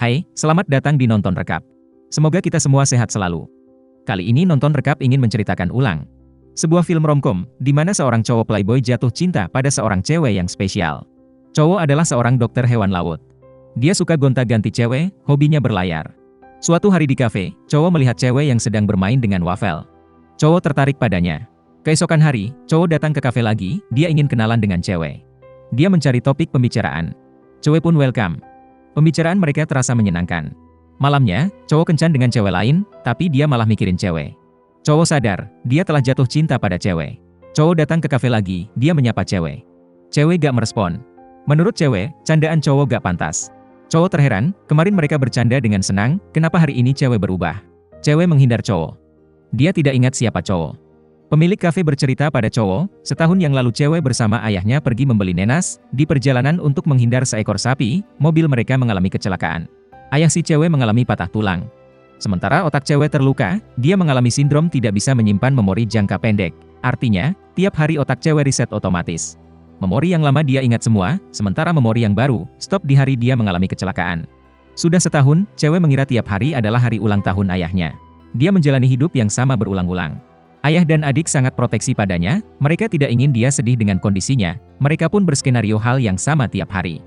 Hai, selamat datang di Nonton Rekap. Semoga kita semua sehat selalu. Kali ini Nonton Rekap ingin menceritakan ulang sebuah film romcom, di mana seorang cowok playboy jatuh cinta pada seorang cewek yang spesial. Cowok adalah seorang dokter hewan laut. Dia suka gonta-ganti cewek, hobinya berlayar. Suatu hari di kafe, cowok melihat cewek yang sedang bermain dengan wafel. Cowok tertarik padanya. Keesokan hari, cowok datang ke kafe lagi, dia ingin kenalan dengan cewek. Dia mencari topik pembicaraan. Cewek pun welcome. Pembicaraan mereka terasa menyenangkan. Malamnya, cowok kencan dengan cewek lain, tapi dia malah mikirin cewek. Cowok sadar, dia telah jatuh cinta pada cewek. Cowok datang ke kafe lagi, dia menyapa cewek. Cewek gak merespon. Menurut cewek, candaan cowok gak pantas. Cowok terheran, kemarin mereka bercanda dengan senang, kenapa hari ini cewek berubah? Cewek menghindar cowok. Dia tidak ingat siapa cowok. Pemilik kafe bercerita pada cowok, setahun yang lalu cewek bersama ayahnya pergi membeli nenas, di perjalanan untuk menghindar seekor sapi, mobil mereka mengalami kecelakaan. Ayah si cewek mengalami patah tulang. Sementara otak cewek terluka, dia mengalami sindrom tidak bisa menyimpan memori jangka pendek. Artinya, tiap hari otak cewek reset otomatis. Memori yang lama dia ingat semua, sementara memori yang baru, stop di hari dia mengalami kecelakaan. Sudah setahun, cewek mengira tiap hari adalah hari ulang tahun ayahnya. Dia menjalani hidup yang sama berulang-ulang. Ayah dan adik sangat proteksi padanya, mereka tidak ingin dia sedih dengan kondisinya, mereka pun berskenario hal yang sama tiap hari.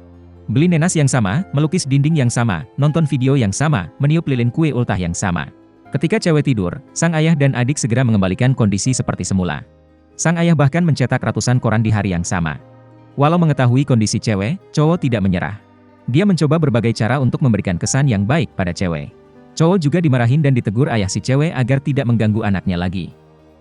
Beli nenas yang sama, melukis dinding yang sama, nonton video yang sama, meniup lilin kue ultah yang sama. Ketika cewek tidur, sang ayah dan adik segera mengembalikan kondisi seperti semula. Sang ayah bahkan mencetak ratusan koran di hari yang sama. Walau mengetahui kondisi cewek, cowok tidak menyerah. Dia mencoba berbagai cara untuk memberikan kesan yang baik pada cewek. Cowok juga dimarahin dan ditegur ayah si cewek agar tidak mengganggu anaknya lagi.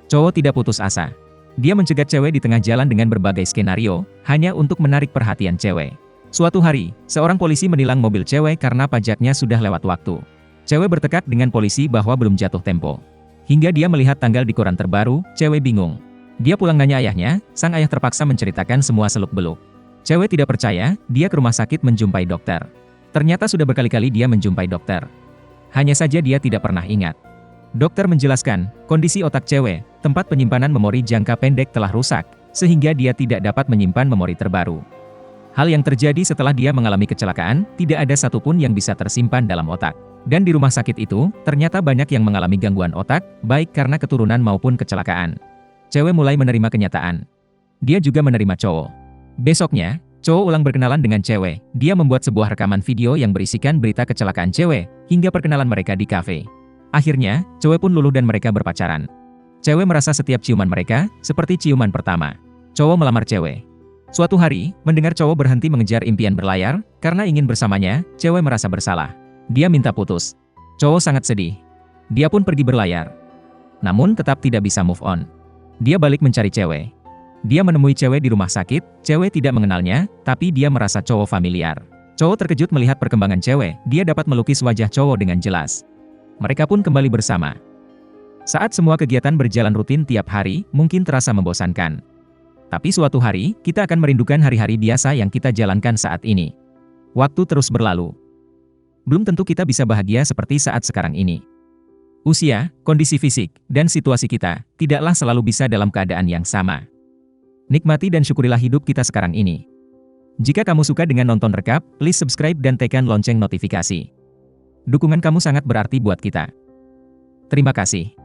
Cowok tidak putus asa. Dia mencegat cewek di tengah jalan dengan berbagai skenario, hanya untuk menarik perhatian cewek. Suatu hari, seorang polisi menilang mobil cewek karena pajaknya sudah lewat waktu. Cewek bertekad dengan polisi bahwa belum jatuh tempo. Hingga dia melihat tanggal di koran terbaru, cewek bingung. Dia pulang nanya ayahnya, sang ayah terpaksa menceritakan semua seluk-beluk. Cewek tidak percaya, dia ke rumah sakit menjumpai dokter. Ternyata sudah berkali-kali dia menjumpai dokter. Hanya saja dia tidak pernah ingat. Dokter menjelaskan, kondisi otak cewek, tempat penyimpanan memori jangka pendek telah rusak, sehingga dia tidak dapat menyimpan memori terbaru. Hal yang terjadi setelah dia mengalami kecelakaan, tidak ada satupun yang bisa tersimpan dalam otak. Dan di rumah sakit itu, ternyata banyak yang mengalami gangguan otak, baik karena keturunan maupun kecelakaan. Cewek mulai menerima kenyataan. Dia juga menerima cowok. Besoknya, cowok ulang berkenalan dengan cewek. Dia membuat sebuah rekaman video yang berisikan berita kecelakaan cewek, hingga perkenalan mereka di kafe. Akhirnya, cewek pun luluh dan mereka berpacaran. Cewek merasa setiap ciuman mereka, seperti ciuman pertama. Cowok melamar cewek. Suatu hari, mendengar cowok berhenti mengejar impian berlayar, karena ingin bersamanya, cewek merasa bersalah. Dia minta putus. Cowok sangat sedih. Dia pun pergi berlayar. Namun tetap tidak bisa move on. Dia balik mencari cewek. Dia menemui cewek di rumah sakit, cewek tidak mengenalnya, tapi dia merasa cowok familiar. Cowok terkejut melihat perkembangan cewek, dia dapat melukis wajah cowok dengan jelas. Mereka pun kembali bersama. Saat semua kegiatan berjalan rutin tiap hari, mungkin terasa membosankan. Tapi suatu hari, kita akan merindukan hari-hari biasa yang kita jalankan saat ini. Waktu terus berlalu. Belum tentu kita bisa bahagia seperti saat sekarang ini. Usia, kondisi fisik, dan situasi kita, tidaklah selalu bisa dalam keadaan yang sama. Nikmati dan syukurilah hidup kita sekarang ini. Jika kamu suka dengan nonton rekap, please subscribe dan tekan lonceng notifikasi. Dukungan kamu sangat berarti buat kita. Terima kasih.